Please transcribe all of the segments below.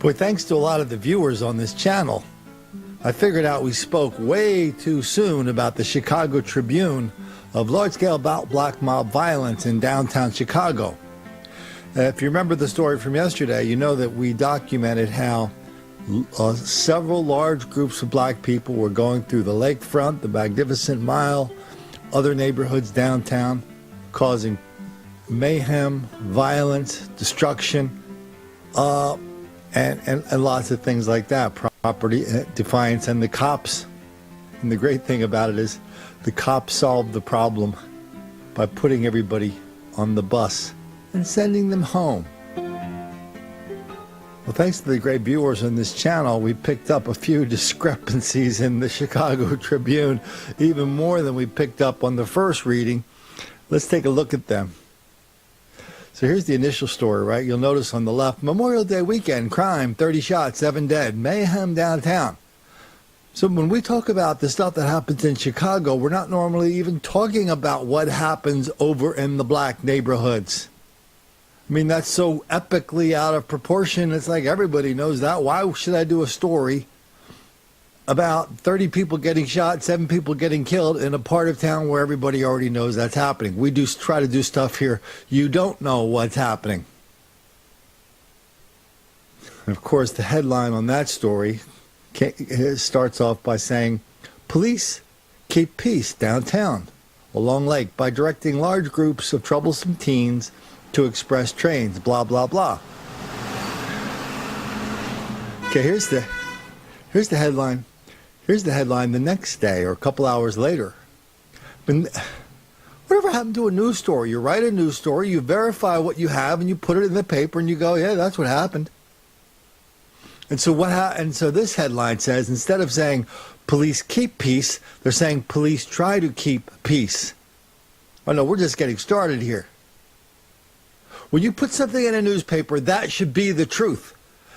Boy, thanks to a lot of the viewers on this channel, I figured out we spoke way too soon about the Chicago Tribune of large-scale black mob violence in downtown Chicago. If you remember the story from yesterday, you know that we documented how several large groups of black people were going through the lakefront, the Magnificent Mile, other neighborhoods downtown, causing mayhem, violence, destruction, and lots of things like that, property defiance, and the cops. And the great thing about it is the cops solved the problem by putting everybody on the bus and sending them home. Well, thanks to the great viewers on this channel, we picked up a few discrepancies in the Chicago Tribune, even more than we picked up on the first reading. Let's take a look at them. So here's the initial story, right? You'll notice on the left, Memorial Day weekend, crime, 30 shot, 7 dead, mayhem downtown. So when we talk about the stuff that happens in Chicago, we're not normally even talking about what happens over in the black neighborhoods. I mean, that's so epically out of proportion. It's like everybody knows that. Why should I do a story about 30 people getting shot, 7 people getting killed in a part of town where everybody already knows that's happening? We do try to do stuff here you don't know what's happening. And of course, the headline on that story starts off by saying, police keep peace downtown along Lake by directing large groups of troublesome teens to express trains, blah, blah, blah. Okay, here's the headline. Here's the headline the next day or a couple hours later. But whatever happened to a news story? You write a news story, you verify what you have, and you put it in the paper, and you go, yeah, that's what happened. And so this headline says, instead of saying police keep peace, they're saying police try to keep peace. Oh no, we're just getting started here. When you put something in a newspaper, that should be the truth.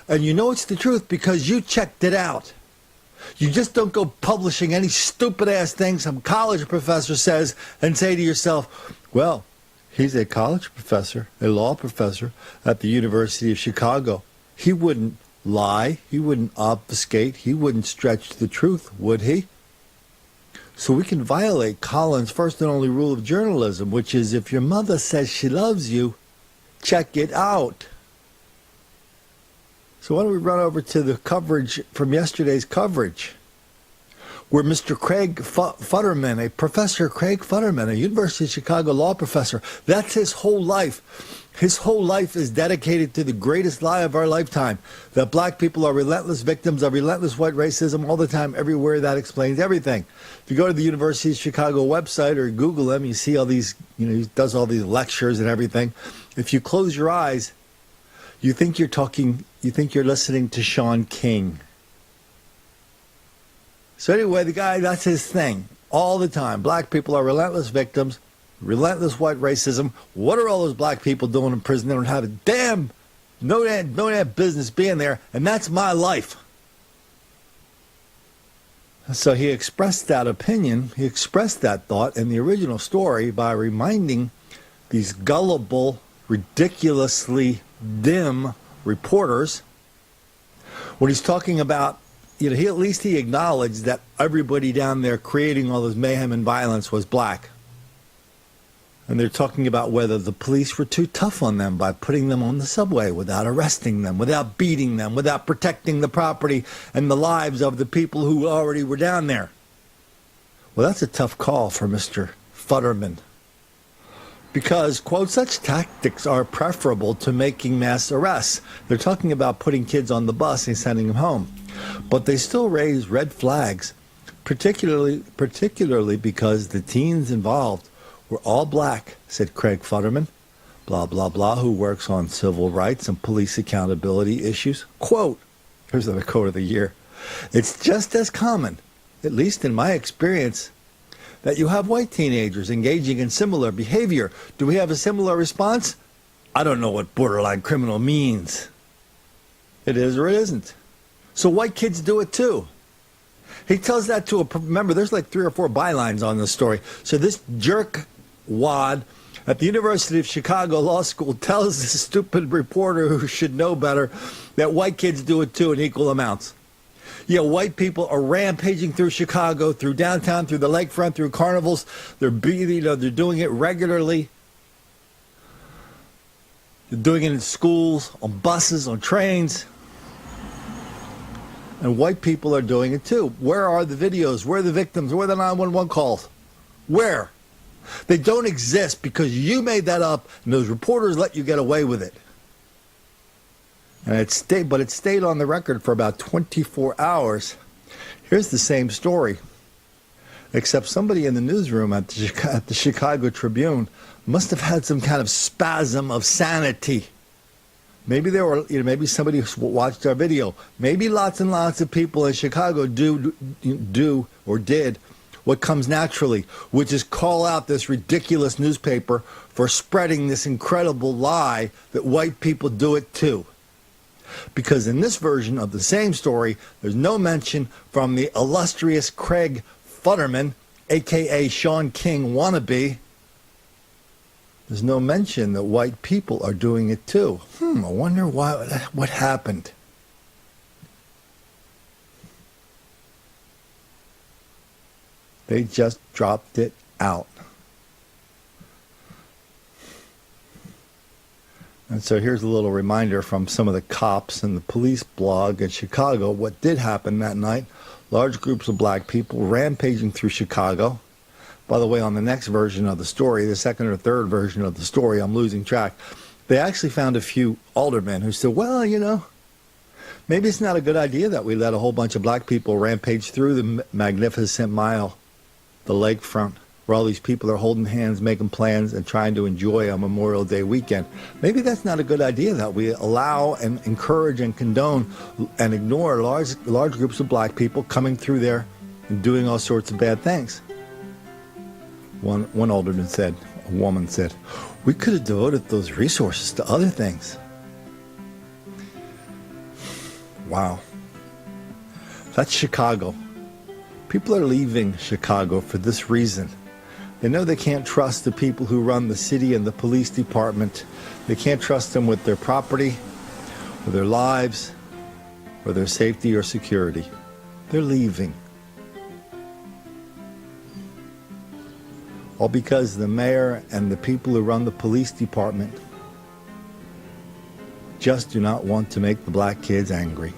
And you know it's the truth because you checked it out. You just don't go publishing any stupid-ass thing some college professor says and say to yourself, well, he's a college professor, a law professor at the University of Chicago. He wouldn't lie. He wouldn't obfuscate. He wouldn't stretch the truth, would he? So we can violate Collins' first and only rule of journalism, which is if your mother says she loves you, check it out. So why don't we run over to the coverage from yesterday's coverage, where Mr. Craig Futterman, a Professor Craig Futterman, a University of Chicago law professor, that's his whole life. His whole life is dedicated to the greatest lie of our lifetime, that black people are relentless victims of relentless white racism all the time, everywhere. That explains everything. If you go to the University of Chicago website or Google him, you see all these, he does all these lectures and everything. If you close your eyes, you think you're listening to Shaun King. So anyway, the guy, that's his thing all the time. Black people are relentless victims, relentless white racism. What are all those black people doing in prison? They don't have a no business being there, and that's my life. So he expressed that opinion, he expressed that thought in the original story by reminding these gullible, ridiculously dim reporters, when he's talking about, he acknowledged that everybody down there creating all this mayhem and violence was black. And they're talking about whether the police were too tough on them by putting them on the subway without arresting them, without beating them, without protecting the property and the lives of the people who already were down there. Well, that's a tough call for Mr. Futterman. Because, quote, such tactics are preferable to making mass arrests. They're talking about putting kids on the bus and sending them home. But they still raise red flags, particularly because the teens involved were all black, said Craig Futterman, blah, blah, blah, who works on civil rights and police accountability issues. Quote, here's the quote of the year, it's just as common, at least in my experience, that you have white teenagers engaging in similar behavior. Do we have a similar response? I don't know what borderline criminal means. It is or it isn't. So white kids do it too. He tells that to remember, there's like 3 or 4 bylines on this story. So this jerk wad at the University of Chicago Law School tells this stupid reporter who should know better that white kids do it too in equal amounts. Yeah, white people are rampaging through Chicago, through downtown, through the lakefront, through carnivals. They're doing it regularly. They're doing it in schools, on buses, on trains. And white people are doing it too. Where are the videos? Where are the victims? Where are the 911 calls? Where? They don't exist because you made that up and those reporters let you get away with it. And it stayed on the record for about 24 hours. Here's the same story, except somebody in the newsroom at the Chicago Tribune must have had some kind of spasm of sanity. Maybe maybe somebody watched our video. Maybe lots and lots of people in Chicago do or did what comes naturally, which is call out this ridiculous newspaper for spreading this incredible lie that white people do it too. Because in this version of the same story, there's no mention from the illustrious Craig Futterman, a.k.a. Shaun King wannabe. There's no mention that white people are doing it too. I wonder what happened. They just dropped it out. And so here's a little reminder from some of the cops and the police blog in Chicago. What did happen that night? Large groups of black people rampaging through Chicago. By the way, on the next version of the story, the second or third version of the story, I'm losing track, they actually found a few aldermen who said, well, maybe it's not a good idea that we let a whole bunch of black people rampage through the Magnificent Mile, the lakefront, where all these people are holding hands, making plans, and trying to enjoy a Memorial Day weekend. Maybe that's not a good idea that we allow and encourage and condone and ignore large groups of black people coming through there and doing all sorts of bad things. One alderman said, a woman said, we could have devoted those resources to other things. Wow. That's Chicago. People are leaving Chicago for this reason. They know they can't trust the people who run the city and the police department. They can't trust them with their property, or their lives, or their safety or security. They're leaving. All because the mayor and the people who run the police department just do not want to make the black kids angry.